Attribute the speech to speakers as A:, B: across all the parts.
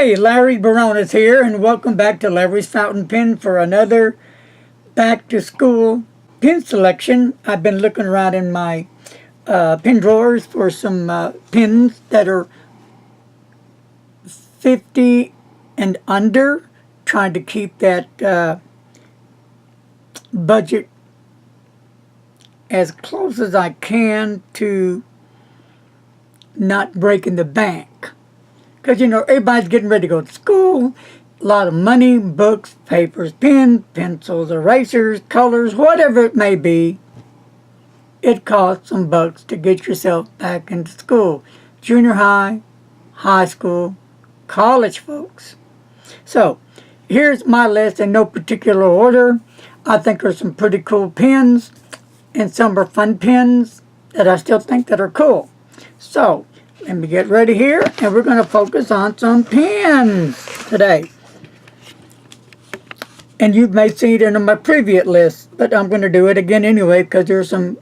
A: Hey, Larry Barones here, and welcome back to Larry's Fountain Pen for another back-to-school pen selection. I've been looking around in my pen drawers for some pens that are 50 and under, trying to keep that budget as close as I can to not breaking the bank. Because, everybody's getting ready to go to school. A lot of money, books, papers, pens, pencils, erasers, colors, whatever it may be. It costs some bucks to get yourself back into school. Junior high, high school, college folks. So, here's my list in no particular order. I think there's some pretty cool pens, and some are fun pens that I still think that are cool. So, let me get ready here, and we're going to focus on some pens today. And you may see it in my previous list, but I'm going to do it again anyway because there's some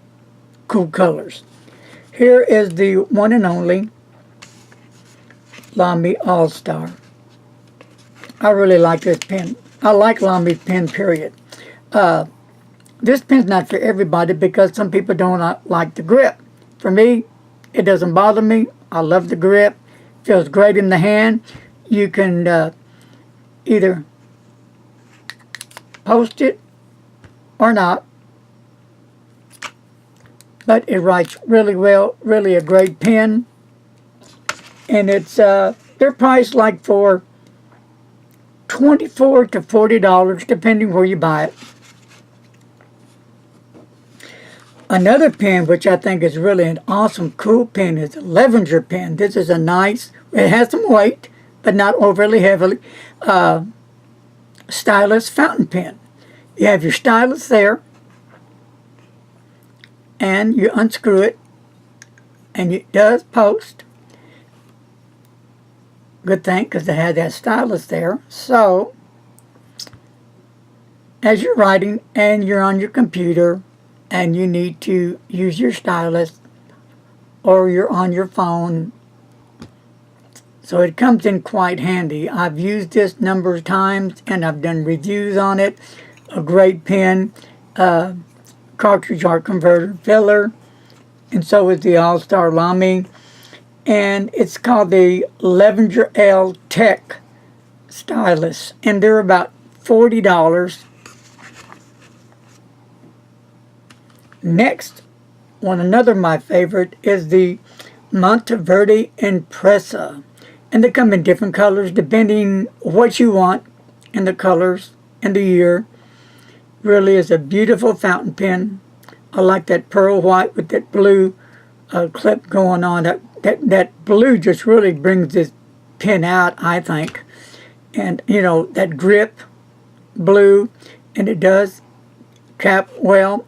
A: cool colors. Here is the one and only Lamy All-Star. I really like this pen. I like Lamy pen, period. This pen's not for everybody because some people don't like the grip. For me, it doesn't bother me. I love the grip. Feels great in the hand. You can either post it or not. But it writes really well. Really a great pen. And it's they're priced like for $24 to $40 depending where you buy it. Another pen, which I think is really an awesome, cool pen, is a Levenger pen. This is a nice, it has some weight, but not overly heavily, stylus fountain pen. You have your stylus there, and you unscrew it, and it does post. Good thing, because it had that stylus there. So, as you're writing, and you're on your computer, and you need to use your stylus, or you're on your phone. So it comes in quite handy. I've used this a number of times, and I've done reviews on it. A great pen, cartridge art converter filler, and so is the All-Star Lamy. And it's called the Levenger L Tech Stylus, and they're about $40. Next, another of my favorite is the Monteverde Impresa. And they come in different colors depending what you want in the colors and the year. Really is a beautiful fountain pen. I like that pearl white with that blue clip going on. That blue just really brings this pen out, I think. And, that grip blue, and it does cap well.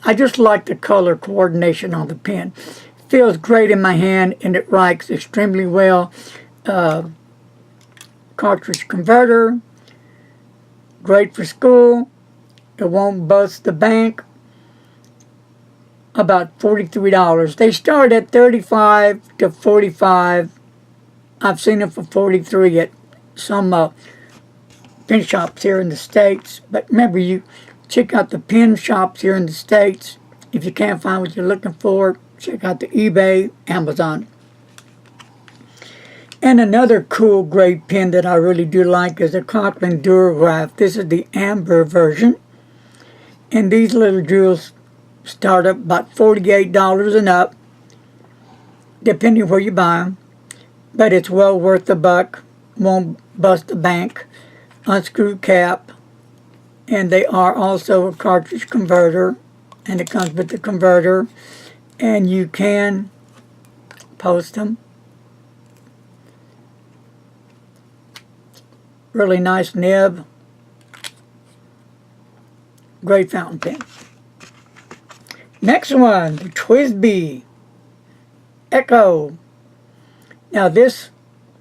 A: I just like the color coordination on the pen. It feels great in my hand, and it writes extremely well. Cartridge converter, great for school. It won't bust the bank. About $43. They start at $35 to $45. I've seen it for $43 at some pen shops here in the States. But remember, you check out the pen shops here in the States. If you can't find what you're looking for, check out the eBay, Amazon. And another cool, great pen that I really do like is the Conklin Durograph. This is the amber version. And these little jewels start up about $48 and up, depending where you buy them. But it's well worth the buck. Won't bust the bank. Unscrew cap. And they are also a cartridge converter, and it comes with the converter, and you can post them. Really nice nib. Great fountain pen. Next one, the TWSBI Echo. Now this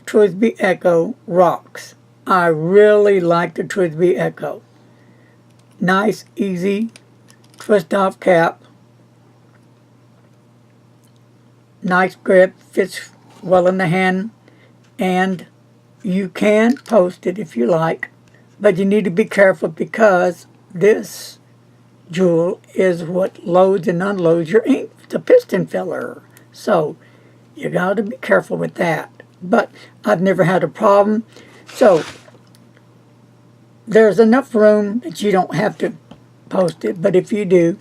A: TWSBI Echo rocks. I really like the TWSBI Echo. Nice, easy, twist-off cap. Nice grip, fits well in the hand, and you can post it if you like, but you need to be careful because this jewel is what loads and unloads your ink. It's a piston filler. So you got to be careful with that. But I've never had a problem. So there's enough room that you don't have to post it, but if you do,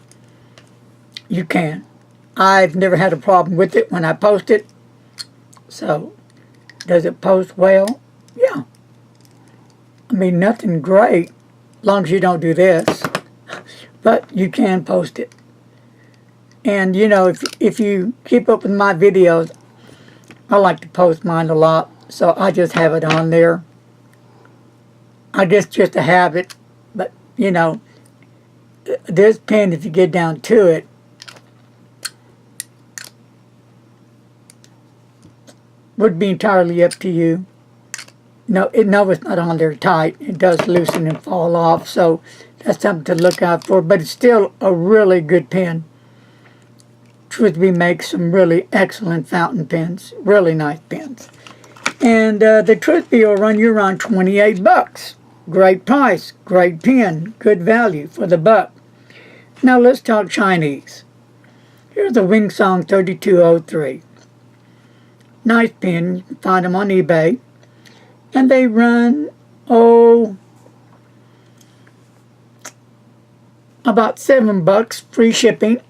A: you can. I've never had a problem with it when I post it. So does it post well? Yeah. I mean, nothing great, as long as you don't do this, but you can post it. And you know, if you keep up with my videos, I like to post mine a lot, so I just have it on there. I guess just a habit, but you know, this pen, if you get down to it, would be entirely up to you. No, it's not on there tight. It does loosen and fall off, so that's something to look out for. But it's still a really good pen. TruthBe makes some really excellent fountain pens, really nice pens. And the TruthBe will run you around 28 bucks. Great price, great pen, good value for the buck. Now let's talk Chinese. Here's the Wing Song 3203. Nice pen, you can find them on eBay. And they run, about $7, free shipping.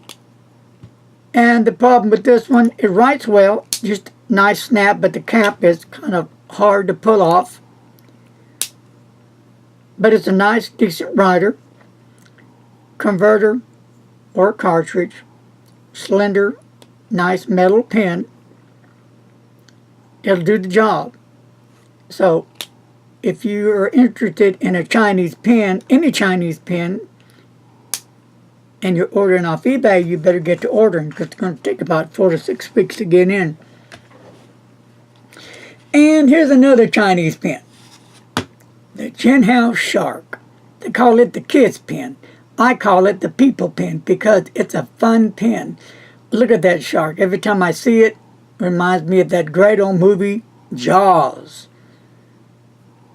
A: And the problem with this one, it writes well, just nice snap, but the cap is kind of hard to pull off. But it's a nice, decent writer. Converter or cartridge. Slender, nice metal pen. It'll do the job. So, if you are interested in a Chinese pen, any Chinese pen, and you're ordering off eBay, you better get to ordering because it's going to take about 4 to 6 weeks to get in. And here's another Chinese pen. The Jinhao Shark. They call it the kids pen. I call it the people pen because it's a fun pen. Look at that shark. Every time I see it, it reminds me of that great old movie, Jaws.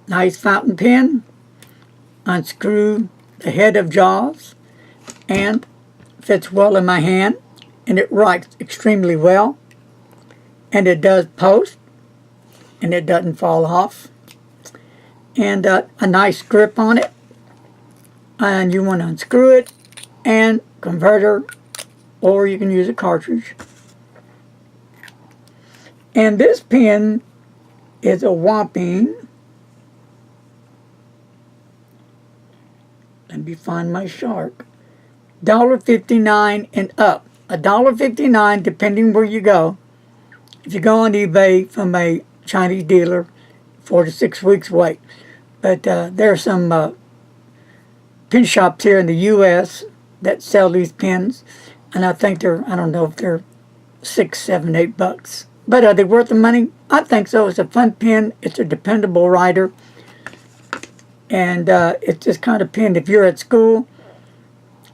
A: Nice fountain pen. Unscrew the head of Jaws and fits well in my hand, and it writes extremely well, and it does post, and it doesn't fall off, and a nice grip on it. And you want to unscrew it and converter, or you can use a cartridge. And this pen is a whopping, let me find my shark, $1.59 and up. $1.59 depending where you go. If you go on eBay from a Chinese dealer, 4 to 6 weeks wait. But there are some pen shops here in the U.S. that sell these pens, and I think I don't know if they're $6, $7, $8. But are they worth the money? I think so. It's a fun pen. It's a dependable writer. And it's this kind of pen, if you're at school,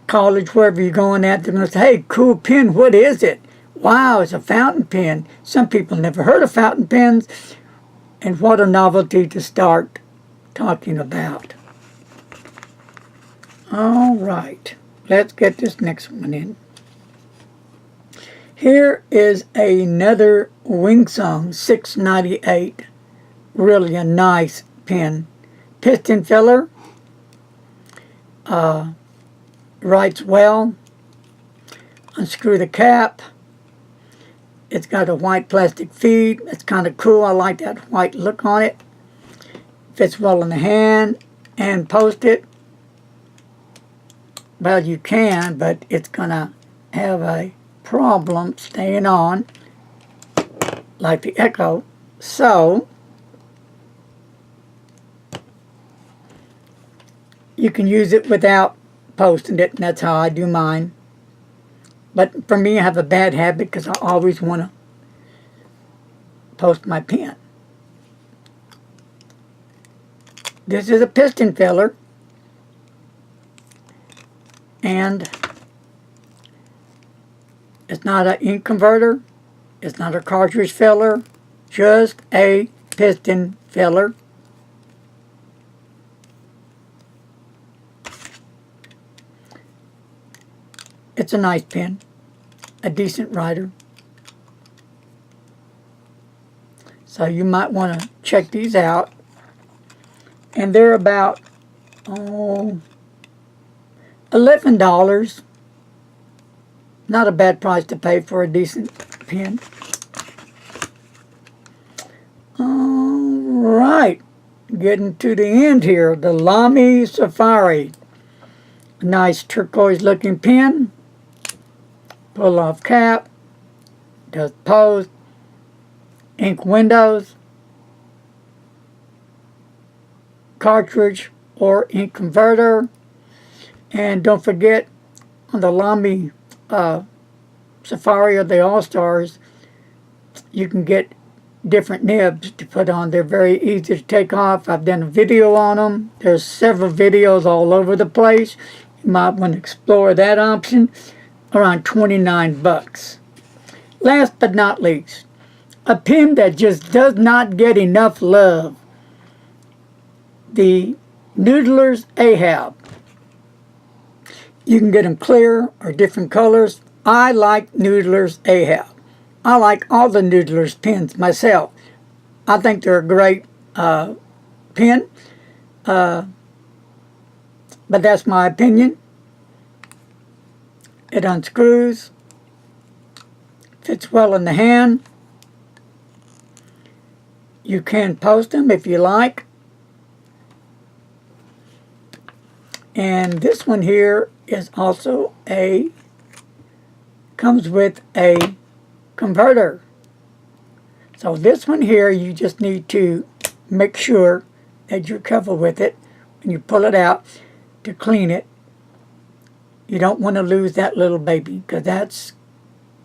A: college, wherever you're going at, they're going to say, hey, cool pen, what is it? Wow, it's a fountain pen. Some people never heard of fountain pens, and what a novelty to start talking about. All right, let's get this next one in. Here is another Wing Song 698. Really a nice pen. Piston filler. Writes well. Unscrew the cap. It's got a white plastic feed. It's kind of cool. I like that white look on it. Fits well in the hand. And post it. Well, you can, but it's going to have a problem staying on, like the Echo. So, you can use it without posting it, and that's how I do mine. But for me, I have a bad habit because I always want to post my pen. This is a piston filler, and it's not an ink converter, it's not a cartridge filler, just a piston filler. It's a nice pen, a decent writer. So you might want to check these out. And they're about $11. Not a bad price to pay for a decent pen. All right, getting to the end here. The Lamy Safari. Nice turquoise looking pen. Pull off cap. Does pose. Ink windows. Cartridge or ink converter. And don't forget, on the Lamy Safari or the All-Stars, you can get different nibs to put on. They're very easy to take off. I've done a video on them. There's several videos all over the place. You might want to explore that option. Around 29 bucks. Last but not least, a pen that just does not get enough love. The Noodler's Ahab. You can get them clear or different colors. I like Noodler's Ahab. I like all the Noodler's pens myself. I think they're a great pen. But that's my opinion. It unscrews. Fits well in the hand. You can post them if you like. And this one here is also comes with a converter. So this one here, you just need to make sure that you're careful with it when you pull it out to clean it. You don't want to lose that little baby, because that's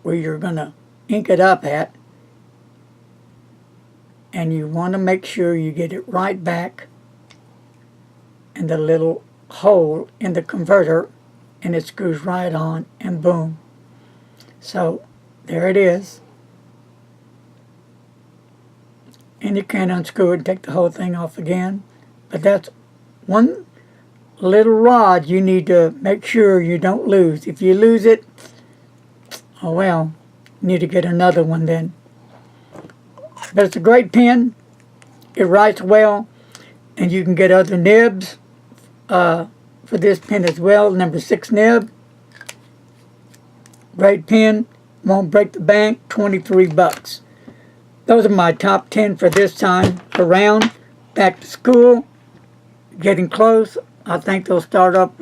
A: where you're going to ink it up at. And you want to make sure you get it right back in the little hole in the converter, and it screws right on, and boom. So there it is. And you can unscrew it and take the whole thing off again. But that's one little rod you need to make sure you don't lose. If you lose it, oh well, you need to get another one then. But it's a great pen. It writes well, and you can get other nibs for this pen as well. Number 6 nib. Great pen. Won't break the bank. 23 bucks. Those are my top 10 for this time around. Back to school. Getting close. I think they'll start up,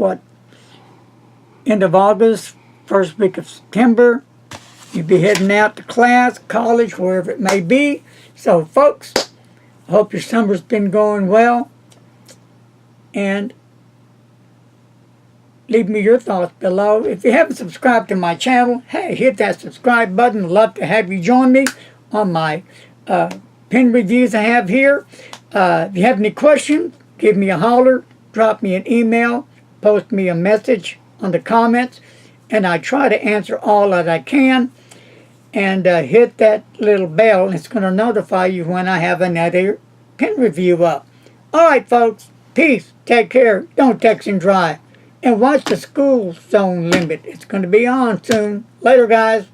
A: end of August, first week of September. You'll be heading out to class, college, wherever it may be. So, folks, I hope your summer's been going well. And leave me your thoughts below. If you haven't subscribed to my channel, hey, hit that subscribe button. I'd love to have you join me on my pen reviews I have here. If you have any questions, give me a holler. Drop me an email. Post me a message on the comments. And I try to answer all that I can. And hit that little bell, and it's going to notify you when I have another pen review up. Alright, folks. Peace. Take care. Don't text and drive. And watch the school zone limit. It's going to be on soon. Later, guys.